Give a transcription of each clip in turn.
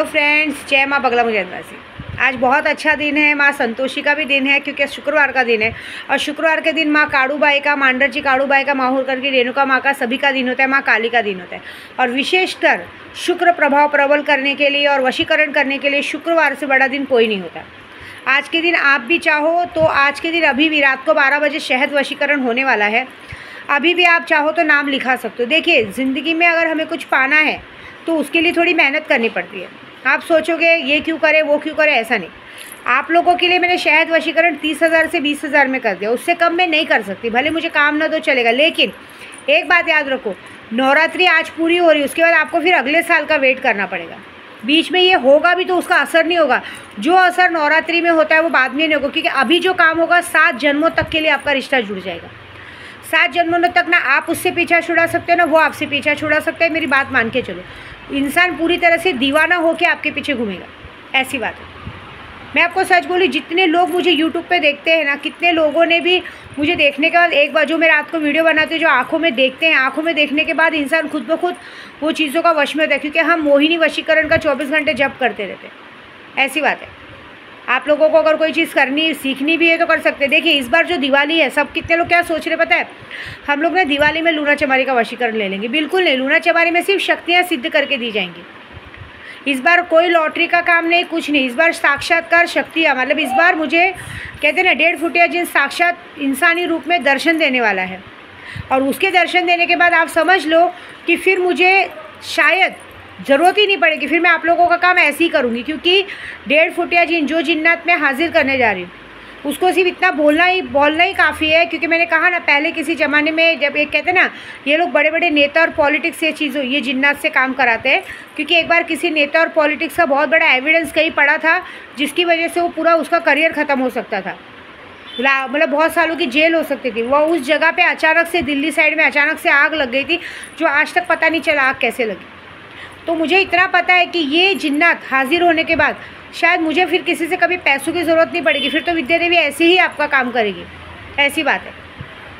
तो फ्रेंड्स, जय माँ बगला मुजंदवासी। आज बहुत अच्छा दिन है, माँ संतोषी का भी दिन है क्योंकि शुक्रवार का दिन है और शुक्रवार के दिन माँ काड़ूबाई का, मांडरजी काड़ूबाई का, माहूरकर की रेणुका माँ का, सभी का दिन होता है, माँ काली का दिन होता है। और विशेषकर शुक्र प्रभाव प्रबल करने के लिए और वशीकरण करने के लिए शुक्रवार से बड़ा दिन कोई नहीं होता। आज के दिन आप भी चाहो तो आज के दिन अभी भी रात को 12 बजे शहद वशीकरण होने वाला है। अभी भी आप चाहो तो नाम लिखा सकते हो। देखिए, ज़िंदगी में अगर हमें कुछ पाना है तो उसके लिए थोड़ी मेहनत करनी पड़ती है। आप सोचोगे ये क्यों करे वो क्यों करे, ऐसा नहीं। आप लोगों के लिए मैंने शहद वशीकरण 30,000 से 20,000 में कर दिया, उससे कम मैं नहीं कर सकती। भले मुझे काम ना दो चलेगा, लेकिन एक बात याद रखो, नवरात्रि आज पूरी हो रही है, उसके बाद आपको फिर अगले साल का वेट करना पड़ेगा। बीच में ये होगा भी तो उसका असर नहीं होगा। जो असर नवरात्रि में होता है वो बाद में नहीं होगा, क्योंकि अभी जो काम होगा 7 जन्मों तक के लिए आपका रिश्ता जुड़ जाएगा। 7 जन्मों तक ना आप उससे पीछा छुड़ा सकते हो ना वो आपसे पीछा छुड़ा सकते हैं। मेरी बात मान के चलो, इंसान पूरी तरह से दीवाना होकर आपके पीछे घूमेगा, ऐसी बात है। मैं आपको सच बोली, जितने लोग मुझे यूट्यूब पे देखते हैं ना, कितने लोगों ने भी मुझे देखने के बाद एक बार जो मैं रात को वीडियो बनाती हूँ, जो आँखों में देखते हैं, आँखों में देखने के बाद इंसान खुद ब खुद वो चीज़ों का वश में होता है, क्योंकि हम मोहिनी वशीकरण का 24 घंटे जप करते रहते हैं, ऐसी बात है। आप लोगों को अगर कोई चीज़ करनी सीखनी भी है तो कर सकते हैं। देखिए, इस बार जो दिवाली है, सब कितने लोग क्या सोच रहे पता है, हम लोग ना दिवाली में लूना चमारी का वशीकरण ले लेंगे। बिल्कुल नहीं, लूना चमारी में सिर्फ शक्तियाँ सिद्ध करके दी जाएंगी। इस बार कोई लॉटरी का काम नहीं, कुछ नहीं। इस बार साक्षात्कार शक्तियाँ, मतलब इस बार मुझे कहते हैं ना 1.5 फुटिया जिन साक्षात इंसानी रूप में दर्शन देने वाला है। और उसके दर्शन देने के बाद आप समझ लो कि फिर मुझे शायद ज़रूरत ही नहीं पड़ेगी, फिर मैं आप लोगों का काम ऐसे ही करूँगी। क्योंकि 1.5 फुटिया जिन जो जिन्नात मैं हाजिर करने जा रही हूँ, उसको सिर्फ इतना बोलना ही काफ़ी है। क्योंकि मैंने कहा ना, पहले किसी ज़माने में जब एक कहते हैं ना, ये लोग बड़े बड़े नेता और पॉलिटिक्स ये जिन्नात से काम कराते हैं। क्योंकि एक बार किसी नेता और पॉलिटिक्स का बहुत बड़ा एविडेंस कहीं पड़ा था, जिसकी वजह से वो पूरा उसका करियर ख़त्म हो सकता था, मतलब बहुत सालों की जेल हो सकती थी। वो उस जगह पे अचानक से दिल्ली साइड में अचानक से आग लग गई थी, जो आज तक पता नहीं चला आग कैसे लगी। तो मुझे इतना पता है कि ये जिन्नात हाजिर होने के बाद शायद मुझे फिर किसी से कभी पैसों की ज़रूरत नहीं पड़ेगी, फिर तो विद्या देवी ऐसे ही आपका काम करेगी, ऐसी बात है।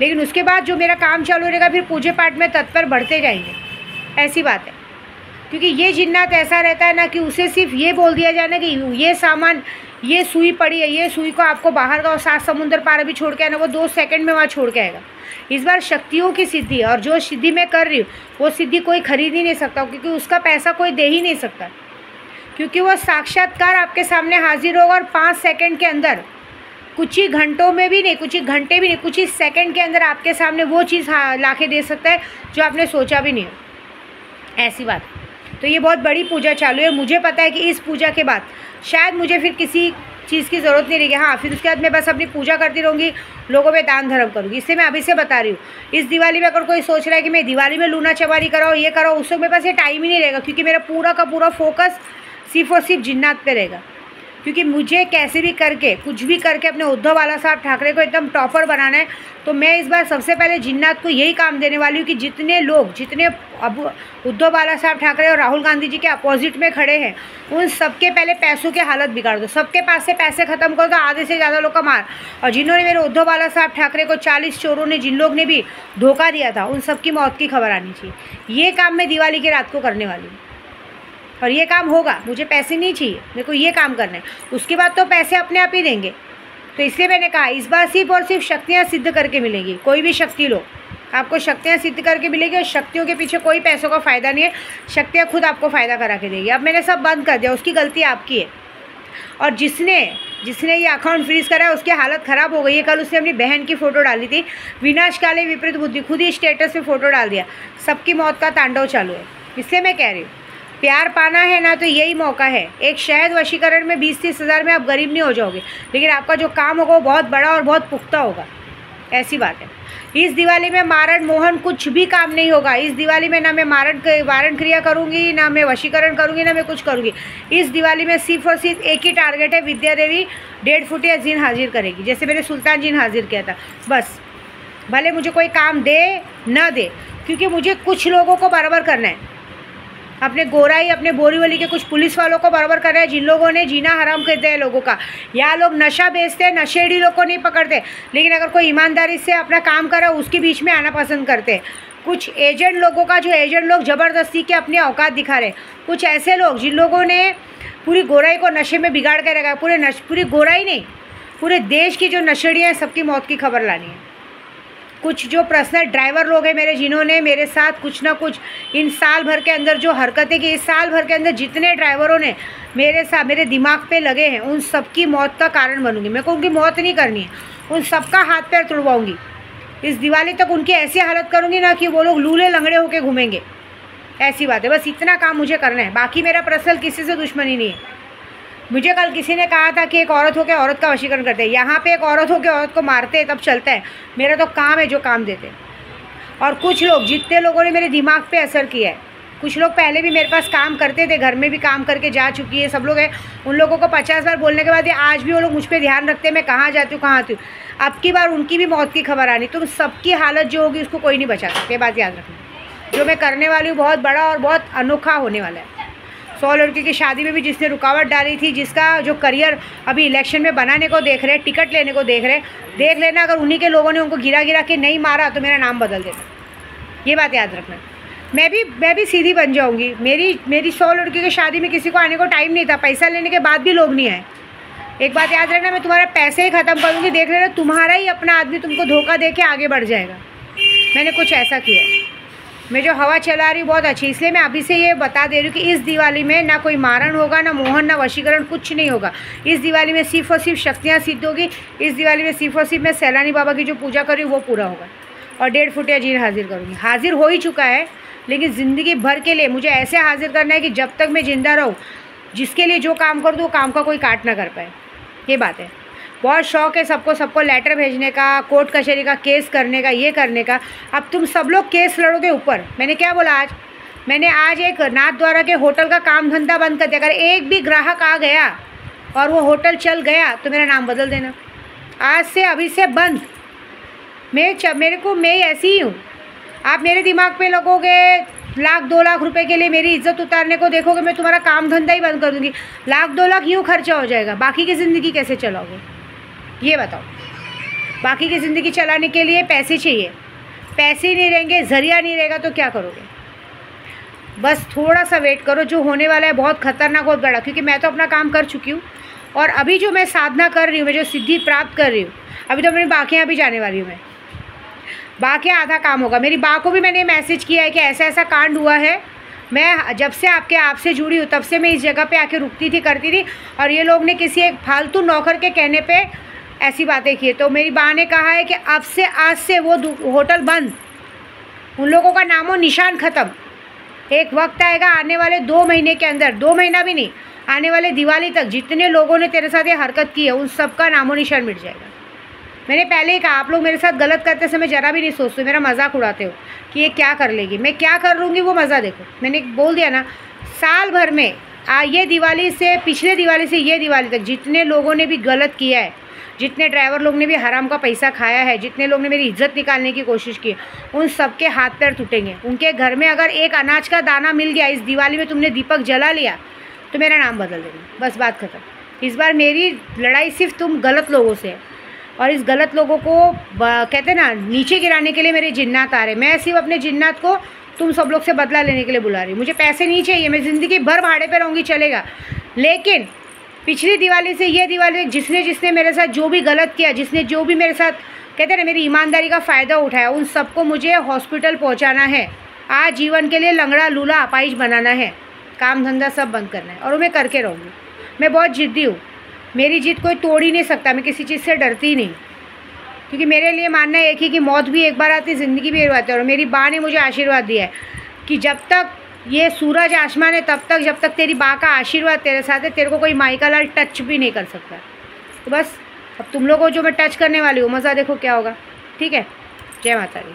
लेकिन उसके बाद जो मेरा काम चालू रहेगा, फिर पूजे पाठ में तत्पर बढ़ते जाएंगे, ऐसी बात है। क्योंकि ये जिन्नात ऐसा रहता है ना कि उसे सिर्फ ये बोल दिया जाए ना कि ये सामान, ये सुई पड़ी है, ये सुई को आपको बाहर का 7 समुंदर पार अभी छोड़ के आना, वो 2 सेकंड में वहाँ छोड़ के आएगा। इस बार शक्तियों की सिद्धि है, और जो सिद्धि मैं कर रही हूँ वो सिद्धि कोई खरीद ही नहीं सकता, क्योंकि उसका पैसा कोई दे ही नहीं सकता। क्योंकि वो साक्षात्कार आपके सामने हाजिर होगा और 5 सेकंड के अंदर, कुछ ही घंटों में भी नहीं, कुछ ही घंटे भी नहीं, कुछ ही सेकंड के अंदर आपके सामने वो चीज़ ला के दे सकता है जो आपने सोचा भी नहीं हो, ऐसी बात। तो ये बहुत बड़ी पूजा चालू है। मुझे पता है कि इस पूजा के बाद शायद मुझे फिर किसी चीज़ की ज़रूरत नहीं रहेगी। हाँ, फिर उसके बाद मैं बस अपनी पूजा करती रहूँगी, लोगों में दान धर्म करूँगी। इससे मैं अभी से बता रही हूँ, इस दिवाली में अगर कोई सोच रहा है कि मैं दिवाली में लूना चमारी कराऊँ, ये कराऊँ, उससे मेरे पास ये टाइम ही नहीं रहेगा। क्योंकि मेरा पूरा का पूरा फोकस सिर्फ और सिर्फ जिन्नात पे रहेगा। क्योंकि मुझे कैसे भी करके, कुछ भी करके अपने उद्धव बाला साहब ठाकरे को एकदम टॉपर बनाना है। तो मैं इस बार सबसे पहले जिन्नात को यही काम देने वाली हूँ कि जितने लोग, जितने अब उद्धव बाला साहब ठाकरे और राहुल गांधी जी के अपोजिट में खड़े हैं, उन सबके पहले पैसों की हालत बिगाड़ दो। सबके पास से पैसे ख़त्म कर दो, आधे से ज़्यादा लोग का मार। और जिन्होंने मेरे उद्धव बाला साहब ठाकरे को 40 चोरों ने, जिन लोग ने भी धोखा दिया था, उन सबकी मौत की खबर आनी चाहिए। ये काम मैं दिवाली की रात को करने वाली हूँ, और ये काम होगा। मुझे पैसे नहीं चाहिए, मेरे को ये काम करना है। उसके बाद तो पैसे अपने आप ही देंगे। तो इसलिए मैंने कहा इस बार सिर्फ और सिर्फ शक्तियाँ सिद्ध करके मिलेगी। कोई भी शक्ति लो, आपको शक्तियाँ सिद्ध करके मिलेगी, और शक्तियों के पीछे कोई पैसों का फ़ायदा नहीं है। शक्तियाँ खुद आपको फ़ायदा करा के देगी। अब मैंने सब बंद कर दिया, उसकी गलती आपकी है। और जिसने ये अकाउंट फ्रीज़ करा है उसकी हालत ख़राब हो गई है। कल उसने अपनी बहन की फ़ोटो डाली थी, विनाशकाले विपरीत बुद्धि, खुद ही स्टेटस पे फ़ोटो डाल दिया। सबकी मौत का तांडव चालू है। इसलिए मैं कह रही हूँ, प्यार पाना है ना तो यही मौका है। एक शहद वशीकरण में 20-30 हज़ार में आप गरीब नहीं हो जाओगे, लेकिन आपका जो काम होगा वो बहुत बड़ा और बहुत पुख्ता होगा, ऐसी बात है। इस दिवाली में मारण मोहन कुछ भी काम नहीं होगा। इस दिवाली में ना मैं वारण क्रिया करूँगी, ना मैं वशीकरण करूँगी, ना मैं कुछ करूँगी। इस दिवाली में सिर्फ और सिर्फ एक ही टारगेट है, विद्या देवी 1.5 फुटिया जिन हाजिर करेगी, जैसे मैंने सुल्तान जिन हाजिर किया था। बस, भले मुझे कोई काम दे ना दे, क्योंकि मुझे कुछ लोगों को बराबर करना है। अपने गोराई, अपने बोरीवली के कुछ पुलिस वालों को बराबर कर रहे हैं, जिन लोगों ने जीना हराम कर दिया है लोगों का। यहाँ लोग नशा बेचते हैं, नशेड़ी लोग को नहीं पकड़ते, लेकिन अगर कोई ईमानदारी से अपना काम कर रहा है उसके बीच में आना पसंद करते हैं। कुछ एजेंट लोगों का, जो एजेंट लोग ज़बरदस्ती के अपनी औकात दिखा रहे हैं। कुछ ऐसे लोग जिन लोगों ने पूरी गोराई को नशे में बिगाड़ के रखा है। पूरी गोराई नहीं, पूरे देश की जो नशेड़ियाँ हैं सबकी मौत की खबर लानी है। कुछ जो पर्सनल ड्राइवर लोग हैं मेरे, जिन्होंने मेरे साथ कुछ ना कुछ इन साल भर के अंदर जो हरकतें की, इस साल भर के अंदर जितने ड्राइवरों ने मेरे साथ मेरे दिमाग पे लगे हैं, उन सबकी मौत का कारण बनूंगी। मेरे को उनकी मौत नहीं करनी है, उन सबका हाथ पैर तुड़वाऊंगी। इस दिवाली तक उनकी ऐसी हालत करूँगी ना कि वो लोग लूले लंगड़े होकर घूमेंगे। ऐसी बात है, बस इतना काम मुझे करना है। बाकी मेरा पर्सनल किसी से दुश्मनी नहीं है। मुझे कल किसी ने कहा था कि एक औरत होकर औरत का वशीकरण करते हैं। यहाँ पे एक औरत होकर औरत को मारते हैं तब चलता है। मेरा तो काम है जो काम देते हैं। और कुछ लोग, जितने लोगों ने मेरे दिमाग पे असर किया है, कुछ लोग पहले भी मेरे पास काम करते थे, घर में भी काम करके जा चुकी है, सब लोग हैं। उन लोगों को 50 बार बोलने के बाद आज भी वो लोग मुझ पर ध्यान रखते हैं, मैं कहाँ जाती हूँ, कहाँ आती हूँ। अब की बार उनकी भी मौत की खबर आनी। तुम सबकी हालत जो होगी उसको कोई नहीं बचा सकते, बात याद रखना। जो मैं करने वाली हूँ बहुत बड़ा और बहुत अनोखा होने वाला है। 100 लड़की की शादी में भी जिसने रुकावट डाली थी, जिसका जो करियर अभी इलेक्शन में बनाने को देख रहे, टिकट लेने को देख रहे, देख लेना अगर उन्हीं के लोगों ने उनको गिरा गिरा के नहीं मारा तो मेरा नाम बदल देना। ये बात याद रखना। मैं भी सीधी बन जाऊंगी। मेरी 100 लड़कियों की शादी में किसी को आने को टाइम नहीं था, पैसा लेने के बाद भी लोग नहीं आए। एक बात याद रखना, मैं तुम्हारे पैसे ही ख़त्म करूँगी, देख लेना तुम्हारा ही अपना आदमी तुमको धोखा दे के आगे बढ़ जाएगा। मैंने कुछ ऐसा किया। मैं जो हवा चला रही हूँ बहुत अच्छी, इसलिए मैं अभी से ये बता दे रही हूँ कि इस दिवाली में ना कोई मारण होगा, ना मोहन, ना वशीकरण, कुछ नहीं होगा। इस दिवाली में सिर्फ और सिर्फ शक्तियाँ सिद्ध होगी। इस दिवाली में सिर्फ और सिर्फ मैं सैलानी बाबा की जो पूजा कर रही हूँ वो पूरा होगा। और 1.5 फुटिया जीन हाजिर करूँगी। हाजिर हो ही चुका है, लेकिन ज़िंदगी भर के लिए मुझे ऐसे हाजिर करना है कि जब तक मैं ज़िंदा रहूँ, जिसके लिए जो काम कर दूँ वो काम का कोई काट ना कर पाए। ये बात है। बहुत शौक़ है सबको लेटर भेजने का, कोर्ट कचहरी का, केस करने का, ये करने का। अब तुम सब लोग केस लड़ोगे ऊपर। मैंने क्या बोला आज? मैंने आज एक नाथ द्वारा के होटल का काम धंधा बंद कर दिया। अगर एक भी ग्राहक आ गया और वो होटल चल गया तो मेरा नाम बदल देना। आज से अभी से बंद। मैं ऐसी ही हूँ। आप मेरे दिमाग पे लगोगे, 1-2 लाख रुपए के लिए मेरी इज्जत उतारने को देखोगे, मैं तुम्हारा काम धंधा ही बंद कर दूँगी। 1-2 लाख यूँ खर्चा हो जाएगा, बाकी की ज़िंदगी कैसे चलाओगे ये बताओ? बाकी की ज़िंदगी चलाने के लिए पैसे चाहिए। पैसे ही नहीं रहेंगे, ज़रिया नहीं रहेगा तो क्या करोगे? बस थोड़ा सा वेट करो, जो होने वाला है बहुत खतरनाक, बहुत बड़ा। क्योंकि मैं तो अपना काम कर चुकी हूँ और अभी जो मैं साधना कर रही हूँ, मैं जो सिद्धि प्राप्त कर रही हूँ, अभी तो मेरी बाकियाँ भी जाने वाली हूँ। मैं बाकियाँ आधा काम होगा। मेरी बा को भी मैंने मैसेज किया है कि ऐसा ऐसा कांड हुआ है। मैं जब से आपसे जुड़ी हूँ तब से मैं इस जगह पे आके रुकती थी, करती थी, और ये लोग ने किसी एक फालतू नौकर के कहने पे ऐसी बातें की। तो मेरी बा ने कहा है कि अब से आज से वो होटल बंद, उन लोगों का नामो निशान ख़त्म। एक वक्त आएगा आने वाले 2 महीने के अंदर, 2 महीना भी नहीं, आने वाले दिवाली तक जितने लोगों ने तेरे साथ ये हरकत की है उन सब का नामो निशान मिट जाएगा। मैंने पहले ही कहा, आप लोग मेरे साथ गलत करते समय ज़रा भी नहीं सोचते, मेरा मजाक उड़ाते हो कि ये क्या कर लेगी। मैं क्या कर लूँगी वो मज़ा देखो। मैंने बोल दिया ना, साल भर में ये दिवाली से, पिछले दिवाली से ये दिवाली तक जितने लोगों ने भी गलत किया है, जितने ड्राइवर लोग ने भी हराम का पैसा खाया है, जितने लोग ने मेरी इज्जत निकालने की कोशिश की, उन सबके हाथ पैर टूटेंगे। उनके घर में अगर एक अनाज का दाना मिल गया, इस दिवाली में तुमने दीपक जला लिया तो मेरा नाम बदल देना। बस बात खत्म। इस बार मेरी लड़ाई सिर्फ तुम गलत लोगों से है, और इस गलत लोगों को कहते हैं ना नीचे गिराने के लिए मेरे जिन्नात आ रहे। मैं सिर्फ अपने जिन्नात को तुम सब लोग से बदला लेने के लिए बुला रही हूँ। मुझे पैसे नहीं चाहिए, मैं ज़िंदगी भर भाड़े पे रहूँगी, चलेगा। लेकिन पिछली दिवाली से ये दिवाली जिसने मेरे साथ जो भी गलत किया, जिसने जो भी मेरे साथ कहते हैं ना मेरी ईमानदारी का फ़ायदा उठाया, उन सबको मुझे हॉस्पिटल पहुँचाना है। आज जीवन के लिए लंगड़ा लूला अपाइज बनाना है, काम धंधा सब बंद करना है, और वो मैं करके रहूँगी। मैं बहुत ज़िद्दी हूँ, मेरी जिद कोई तोड़ ही नहीं सकता। मैं किसी चीज़ से डरती नहीं, क्योंकि मेरे लिए मानना एक ही कि मौत भी एक बार आती, ज़िंदगी भी एक बार आती है। और मेरी बा ने मुझे आशीर्वाद दिया है कि जब तक ये सूरज आसमान है तब तक, जब तक तेरी बा का आशीर्वाद तेरे साथ है, तेरे को कोई माई का लाल टच भी नहीं कर सकता। तो बस अब तुम लोगों को जो मैं टच करने वाली हूँ, मज़ा देखो क्या होगा। ठीक है, जय माता दी।